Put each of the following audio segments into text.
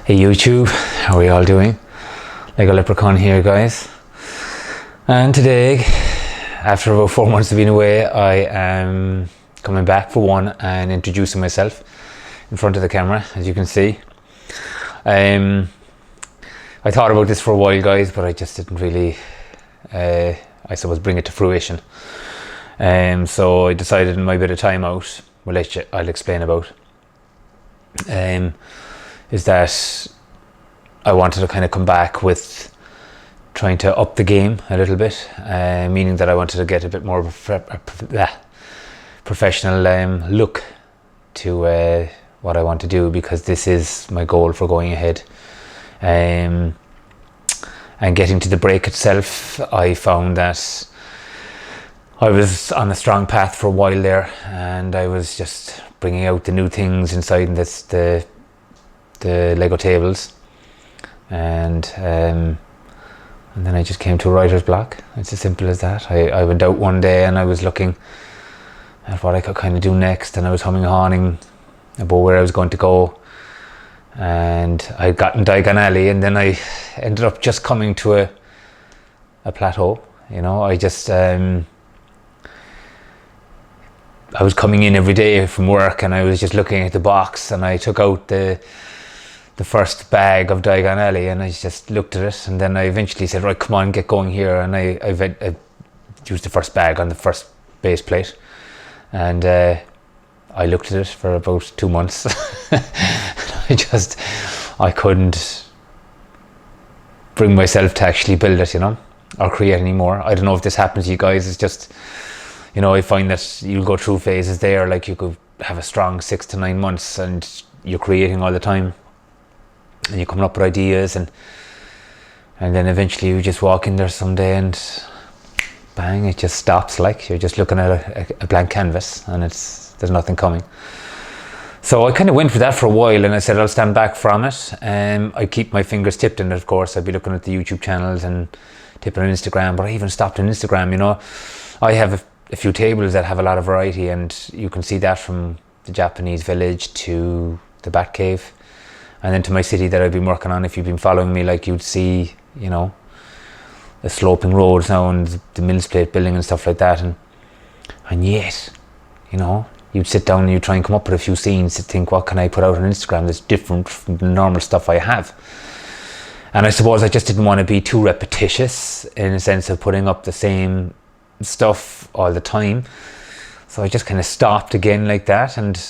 Hey YouTube, how are you all doing? Lego Leprechaun here, guys. And today, after about 4 months of being away, I am coming back for one and introducing myself in front of the camera, as you can see. I thought about this for a while, guys, but I just didn't really, I suppose, bring it to fruition. So I decided in my bit of time out, I'll explain about, is that I wanted to kind of come back with trying to up the game a little bit, meaning that I wanted to get a bit more of a professional look to what I want to do, because this is my goal for going ahead. And getting to the break itself, I found that I was on a strong path for a while there, and I was just bringing out the new things inside the Lego tables, and then I just came to a writer's block. It's as simple as that. I went out one day and I was looking at what I could kind of do next, and I was humming and hawing about where I was going to go, and I'd gotten Diagon Alley, and then I ended up just coming to a plateau. You know, I just I was coming in every day from work, and I was just looking at the box, and I took out the first bag of Diagon Alley, and I just looked at it, and then I eventually said, right, come on, get going here, and I used the first bag on the first base plate, and I looked at it for about 2 months. I couldn't bring myself to actually build it, you know, or create anymore. I don't know if this happens to you guys. It's just, you know, I find that you'll go through phases there, like you could have a strong 6 to 9 months and you're creating all the time, and you're coming up with ideas, and then eventually you just walk in there someday and bang, it just stops. Like you're just looking at a blank canvas, and there's nothing coming. So I kind of went for that for a while, and I said I'll stand back from it. I keep my fingers tipped in it, of course. I'd be looking at the YouTube channels and tipping on Instagram, but I even stopped on Instagram. You know, I have a few tables that have a lot of variety, and you can see that from the Japanese village to the Bat Cave, and then to my city that I've been working on. If you've been following me, like, you'd see, you know, the sloping roads now and the Mills Plate building and stuff like that, and yet, you know, you'd sit down and you try and come up with a few scenes to think, what can I put out on Instagram that's different from the normal stuff I have? And I suppose I just didn't want to be too repetitious in a sense of putting up the same stuff all the time. So I just kind of stopped again like that, and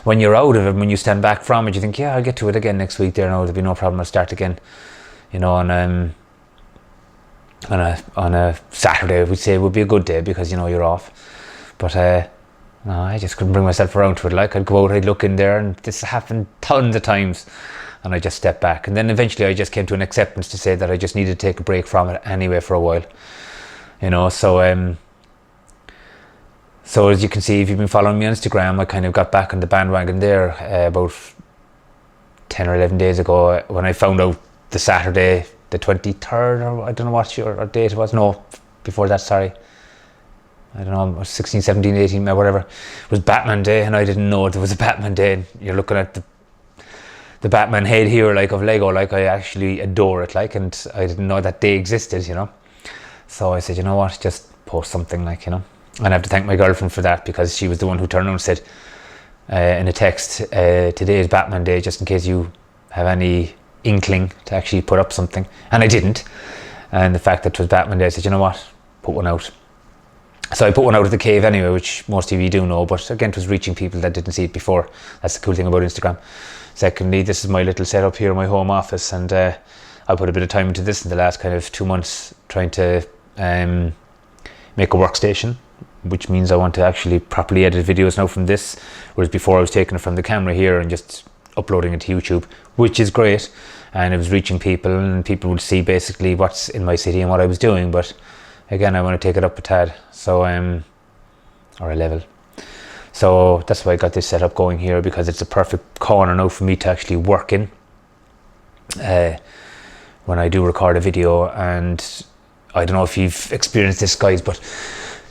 when you're out of it, when you stand back from it, you think, yeah, I'll get to it again next week there, no, there'll be no problem, I'll start again, you know. And on a Saturday, we'd say, would be a good day because, you know, you're off. But no, I just couldn't bring myself around to it. Like, I'd go out, I'd look in there, and this happened tons of times, and I just stepped back. And then eventually I just came to an acceptance to say that I just needed to take a break from it anyway for a while, you know. So as you can see, if you've been following me on Instagram, I kind of got back on the bandwagon there about 10 or 11 days ago, when I found out the Saturday, the 23rd, or I don't know what your date it was. No, before that, sorry. I don't know, 16, 17, 18, whatever. It was Batman Day, and I didn't know there was a Batman Day. And you're looking at the Batman head here, like, of Lego, like, I actually adore it, like, and I didn't know that day existed, you know. So I said, you know what, just post something, like, you know. And I have to thank my girlfriend for that, because she was the one who turned around and said in a text, today is Batman Day, just in case you have any inkling to actually put up something. And I didn't. And the fact that it was Batman Day, I said, you know what, put one out. So I put one out of the cave anyway, which most of you do know, but again, it was reaching people that didn't see it before. That's the cool thing about Instagram. Secondly, this is my little setup here in my home office, and I put a bit of time into this in the last kind of 2 months, trying to make a workstation, which means I want to actually properly edit videos now from this, whereas before I was taking it from the camera here and just uploading it to YouTube, which is great, and it was reaching people, and people would see basically what's in my city and what I was doing. But again, I want to take it up a tad, so or a level. So that's why I got this setup going here, because it's a perfect corner now for me to actually work in when I do record a video. And I don't know if you've experienced this, guys, but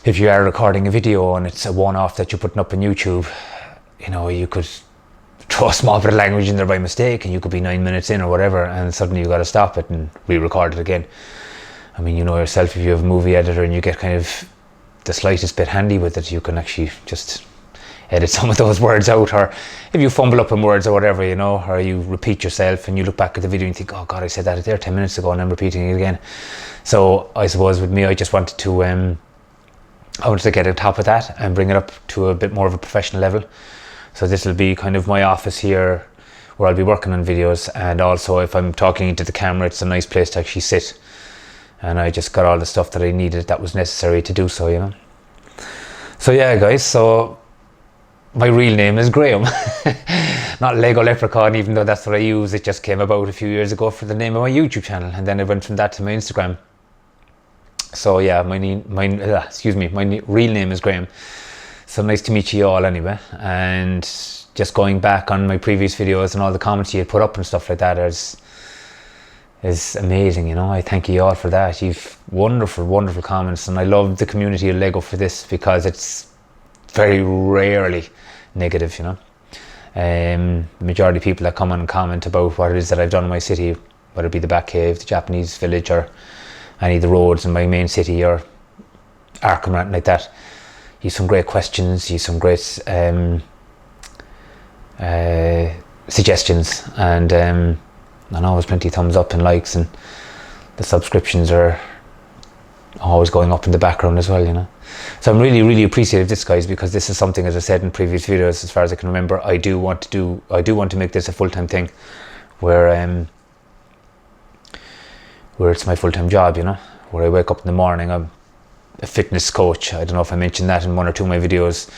if you are recording a video and it's a one-off that you're putting up on YouTube, you know, you could throw a small bit of language in there by mistake, and you could be 9 minutes in or whatever, and suddenly you got to stop it and re-record it again. I mean, you know yourself, if you have a movie editor and you get kind of the slightest bit handy with it, you can actually just edit some of those words out. Or if you fumble up in words or whatever, you know, or you repeat yourself and you look back at the video and think, oh God, I said that there 10 minutes ago and I'm repeating it again. So I suppose with me, I just wanted to get on top of that and bring it up to a bit more of a professional level. So this will be kind of my office here where I'll be working on videos, and also if I'm talking into the camera, it's a nice place to actually sit. And I just got all the stuff that I needed that was necessary to do so, you know. So yeah, guys, so my real name is Graham, not Lego Leprechaun, even though that's what I use. It just came about a few years ago for the name of my YouTube channel, and then I went from that to my Instagram. So yeah, my real name is Graham. So nice to meet you all anyway. And just going back on my previous videos and all the comments you had put up and stuff like that is amazing, you know. I thank you all for that. You've wonderful comments, and I love the community of Lego for this, because it's very rarely negative, you know. The majority of people that come on and comment about what it is that I've done in my city, whether it be the Batcave, the Japanese village, or any of the roads in my main city, or Arkham or anything like that, you have some great questions, you have some great suggestions, and always plenty of thumbs up and likes, and the subscriptions are always going up in the background as well, you know. So I'm really appreciative of this, guys, because this is something, as I said in previous videos, as far as I can remember, I do want to make this a full-time thing, where it's my full-time job, you know, where I wake up in the morning. I'm a fitness coach. I don't know if I mentioned that in one or two of my videos.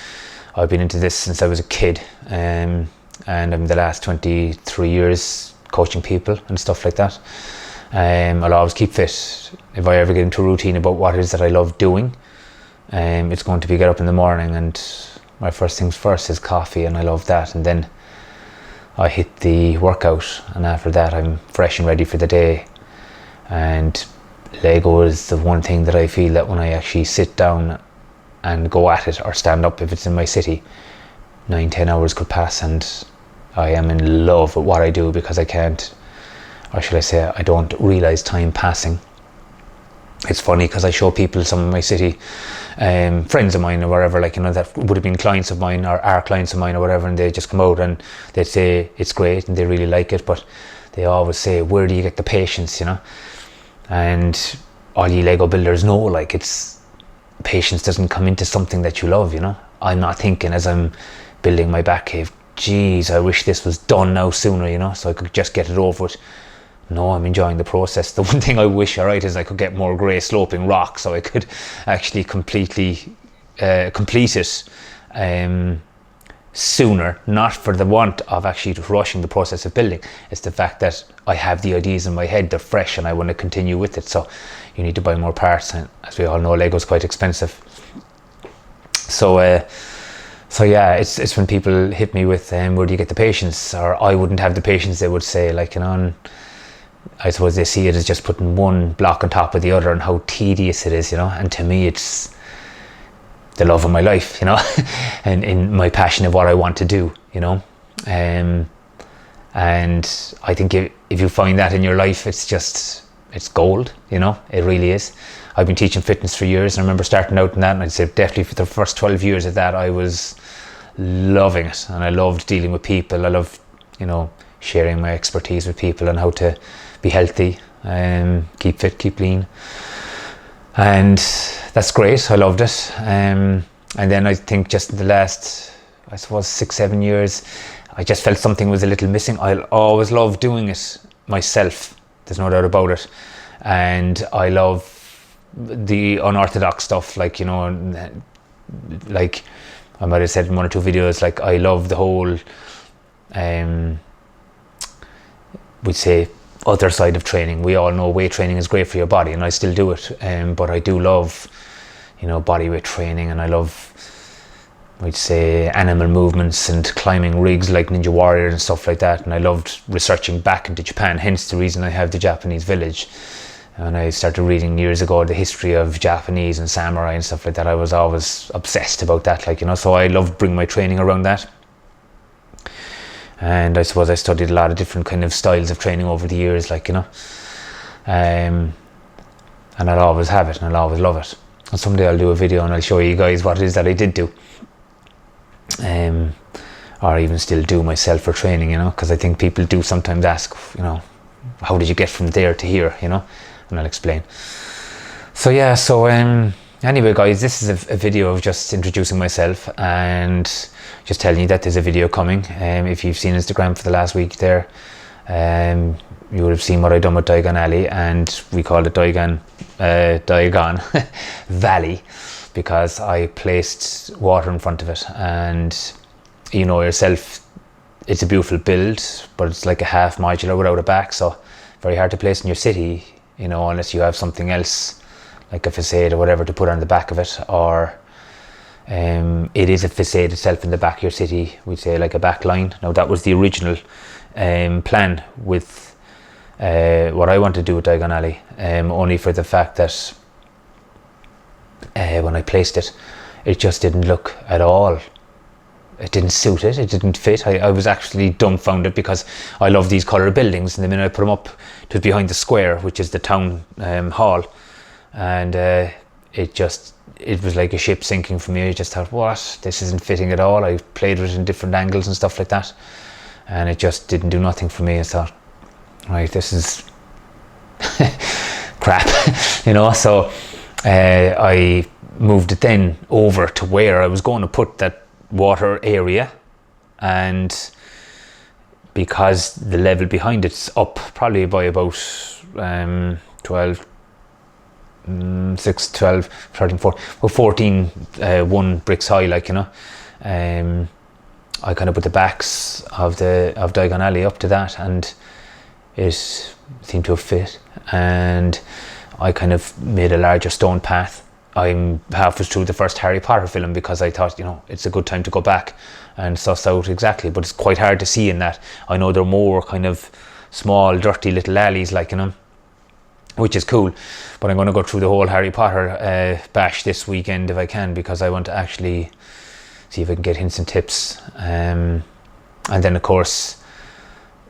I've been into this since I was a kid, and I'm the last 23 years coaching people and stuff like that. I'll always keep fit. If I ever get into a routine about what it is that I love doing, it's going to be get up in the morning, and my first things first is coffee, and I love that, and then I hit the workout, and after that I'm fresh and ready for the day. And Lego is the one thing that I feel that when I actually sit down and go at it, or stand up if it's in my city, 9-10 hours could pass, and I am in love with what I do, because I can't, or should I say, I don't realise time passing. It's funny, because I show people some of my city, friends of mine or whatever, like, you know, that would have been clients of mine or are clients of mine or whatever, and they just come out and they say it's great and they really like it, but they always say, where do you get the patience, you know? And all you Lego builders know, like, it's patience doesn't come into something that you love, you know. I'm not thinking as I'm building my Batcave, geez, I wish this was done now sooner, you know, so I could just get it over with. No, I'm enjoying the process. The one thing I wish, alright, is I could get more grey sloping rock, so I could actually completely complete it sooner, not for the want of actually rushing the process of building. It's the fact that I have the ideas in my head, they're fresh, and I want to continue with it. So you need to buy more parts, and as we all know, Lego's quite expensive. So yeah, it's when people hit me with where do you get the patience, or I wouldn't have the patience, they would say, like, you know, and I suppose they see it as just putting one block on top of the other and how tedious it is, you know. And to me, it's the love of my life, you know, and in my passion of what I want to do, you know. And I think if you find that in your life, it's gold, you know. It really is. I've been teaching fitness for years, and I remember starting out in that, and I'd say definitely for the first 12 years of that, I was loving it, and I loved dealing with people. I loved, you know, sharing my expertise with people on how to be healthy, keep fit, keep lean, and that's great. I loved it. And then I think just in the last, I suppose, 6-7 years, I just felt something was a little missing. I'll always love doing it myself, there's no doubt about it, and I love the unorthodox stuff, like, you know, like I might have said in one or two videos, like, I love the whole we'd say other side of training. We all know weight training is great for your body, and I still do it, but I do love, you know, body weight training, and I love, we'd say, animal movements and climbing rigs like Ninja Warrior and stuff like that. And I loved researching back into Japan, hence the reason I have the Japanese village. And I started reading years ago the history of Japanese and samurai and stuff like that. I was always obsessed about that, like, you know, so I loved bringing my training around that. and I suppose I studied a lot of different kind of styles of training over the years, like, you know, and I'll always have it and I'll always love it. And someday I'll do a video and I'll show you guys what it is that I did do, or even still do myself for training, you know, because I think people do sometimes ask, you know, how did you get from there to here, you know, and I'll explain. So yeah, so anyway guys, this is a video of just introducing myself and just telling you that there's a video coming. If you've seen Instagram for the last week there, you would have seen what I done with Diagon Alley, and we called it Diagon Valley because I placed water in front of it. And you know yourself, it's a beautiful build, but it's like a half modular without a back, so very hard to place in your city, you know, unless you have something else like a facade or whatever to put on the back of it, or it is a facade itself in the back of your city, we'd say, like a back line. Now that was the original plan with what I wanted to do with Diagon Alley, only for the fact that when I placed it, it just didn't look at all. It didn't suit it, it didn't fit. I was actually dumbfounded because I love these colour buildings, and the minute I put them up, it was behind the square, which is the town hall, and it was like a ship sinking for me. I just thought, what, this isn't fitting at all. I played with it in different angles and stuff like that, and it just didn't do nothing for me. I thought, right, this is crap, you know. So I moved it then over to where I was going to put that water area, and because the level behind it's up probably by about 12, 6, 12, 13, 14, well, 14 one bricks high, like, you know, I kind of put the backs of Diagon Alley up to that, and it seemed to have fit, and I kind of made a larger stone path. I'm halfway through the first Harry Potter film because I thought, you know, it's a good time to go back and suss out exactly, but it's quite hard to see in that. I know they're more kind of small, dirty little alleys, like, you know, which is cool, but I'm going to go through the whole Harry Potter bash this weekend if I can, because I want to actually see if I can get hints and tips, and then of course,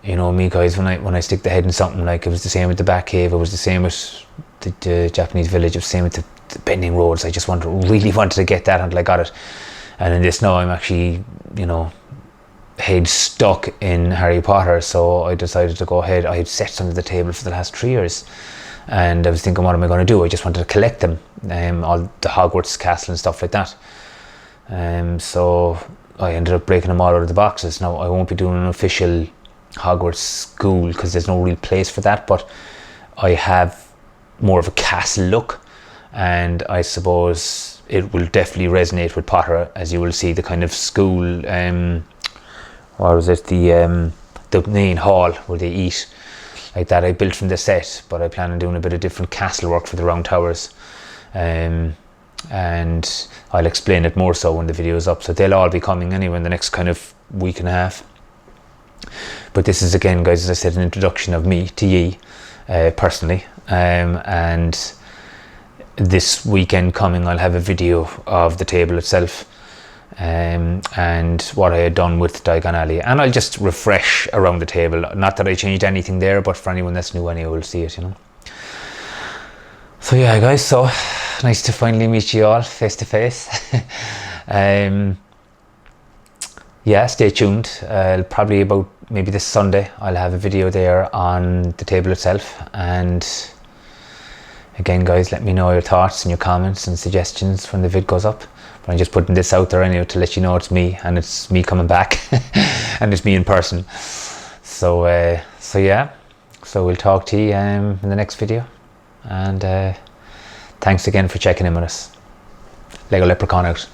you know me guys, when I stick the head in something, like it was the same with the Bat Cave, it was the same with the Japanese village, it was the same with the bending roads. I just really wanted to get that until I got it, and in this now I'm actually, you know, head stuck in Harry Potter, so I decided to go ahead. I had sets under the table for the last 3 years, and I was thinking, what am I going to do? I just wanted to collect them, all the Hogwarts castle and stuff like that, so I ended up breaking them all out of the boxes. Now I won't be doing an official Hogwarts school because there's no real place for that, but I have more of a castle look, and I suppose it will definitely resonate with Potter, as you will see the kind of school, what was it, the main hall where they eat, like that I built from the set, but I plan on doing a bit of different castle work for the round towers, and I'll explain it more so when the video is up, so they'll all be coming anyway in the next kind of week and a half. But this is, again guys, as I said, an introduction of me to ye personally, and this weekend coming I'll have a video of the table itself, and what I had done with Diagon Alley, and I'll just refresh around the table. Not that I changed anything there, but for anyone that's new anyway will see it, you know. So yeah guys, so nice to finally meet you all face to face. Yeah, stay tuned. Probably about maybe this Sunday I'll have a video there on the table itself, and again guys, let me know your thoughts and your comments and suggestions when the vid goes up. But I'm just putting this out there anyway to let you know it's me, and it's me coming back and it's me in person. So yeah, so we'll talk to you in the next video, and thanks again for checking in with us. Lego Leprechaun out.